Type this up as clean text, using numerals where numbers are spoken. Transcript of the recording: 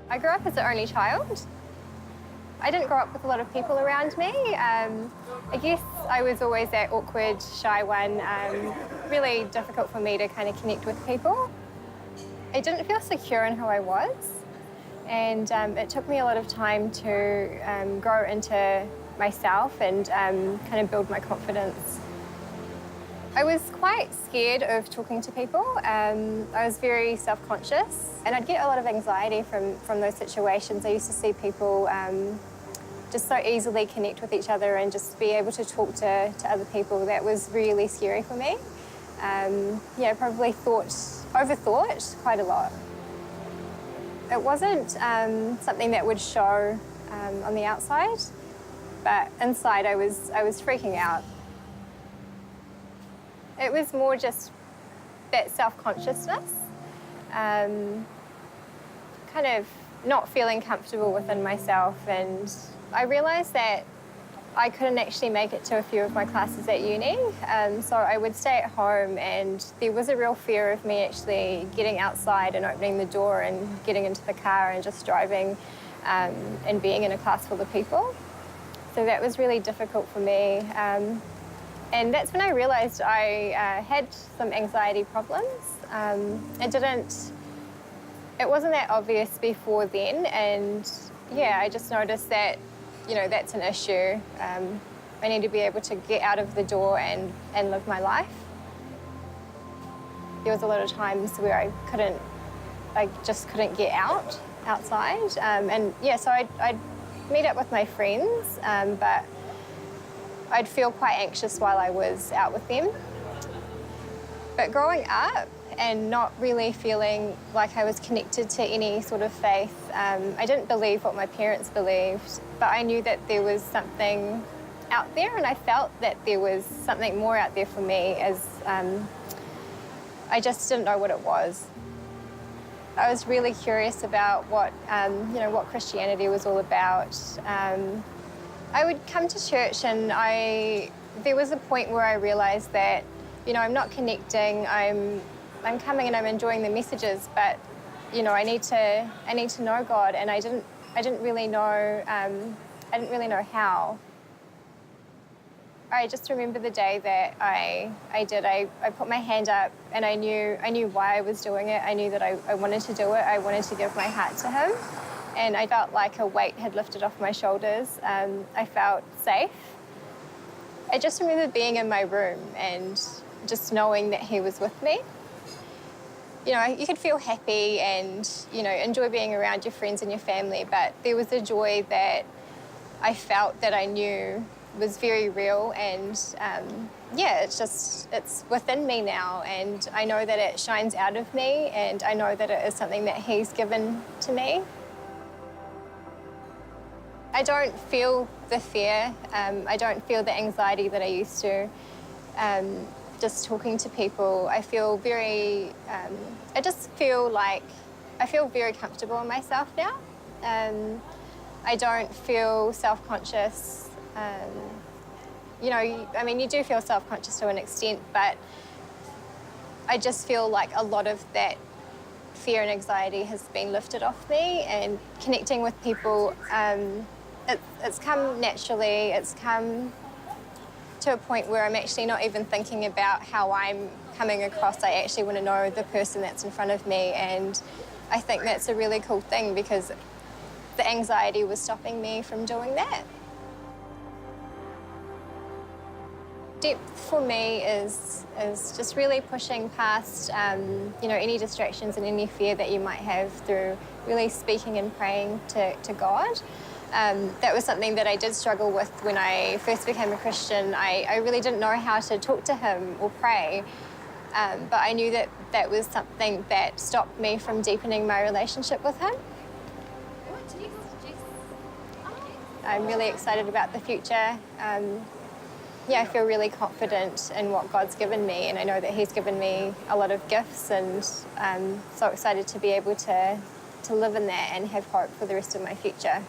I grew up as an only child. I didn't grow up with a lot of people around me. I guess I was always that awkward, shy one, really difficult for me to kind of connect with people. I didn't feel secure in who I was, and it took me a lot of time to grow into myself and kind of build my confidence. I was quite scared of talking to people. I was very self-conscious, and I'd get a lot of anxiety from those situations. I used to see people just so easily connect with each other and just be able to talk to other people. That was really scary for me. Yeah, probably overthought quite a lot. It wasn't something that would show on the outside, but inside I was freaking out. It was more just that self-consciousness, kind of not feeling comfortable within myself, and I realised that I couldn't actually make it to a few of my classes at uni, so I would stay at home, and there was a real fear of me actually getting outside and opening the door and getting into the car and just driving and being in a class full of people. So that was really difficult for me. And that's when I realised I had some anxiety problems. It wasn't that obvious before then, and yeah, I just noticed that, you know, that's an issue. I need to be able to get out of the door and live my life. There was a lot of times where I just couldn't get outside. And yeah, so I'd meet up with my friends, but I'd feel quite anxious while I was out with them. But growing up and not really feeling like I was connected to any sort of faith, I didn't believe what my parents believed, but I knew that there was something out there, and I felt that there was something more out there for me, as I just didn't know what it was. I was really curious about what Christianity was all about. I would come to church, and there was a point where I realised that, you know, I'm not connecting. I'm coming and I'm enjoying the messages, but, you know, I need to know God, and I didn't really know how. I just remember the day that I put my hand up, and I knew why I was doing it. I knew that I wanted to do it. I wanted to give my heart to Him. And I felt like a weight had lifted off my shoulders. I felt safe. I just remember being in my room and just knowing that He was with me. You know, you could feel happy and, you know, enjoy being around your friends and your family, but there was a joy that I felt that I knew was very real, and yeah, it's within me now, and I know that it shines out of me, and I know that it is something that He's given to me. I don't feel the fear. I don't feel the anxiety that I used to. Just talking to people, I feel very, I feel very comfortable in myself now. I don't feel self-conscious. You know, I mean, you do feel self-conscious to an extent, but I just feel like a lot of that fear and anxiety has been lifted off me, and connecting with people, it's come naturally. It's come to a point where I'm actually not even thinking about how I'm coming across. I actually want to know the person that's in front of me, and I think that's a really cool thing, because the anxiety was stopping me from doing that. Depth for me is just really pushing past you know, any distractions and any fear that you might have, through really speaking and praying to God. That was something that I did struggle with when I first became a Christian. I really didn't know how to talk to Him or pray, but I knew that that was something that stopped me from deepening my relationship with Him. I'm really excited about the future. Yeah, I feel really confident in what God's given me, and I know that He's given me a lot of gifts, and I'm so excited to be able to live in that and have hope for the rest of my future.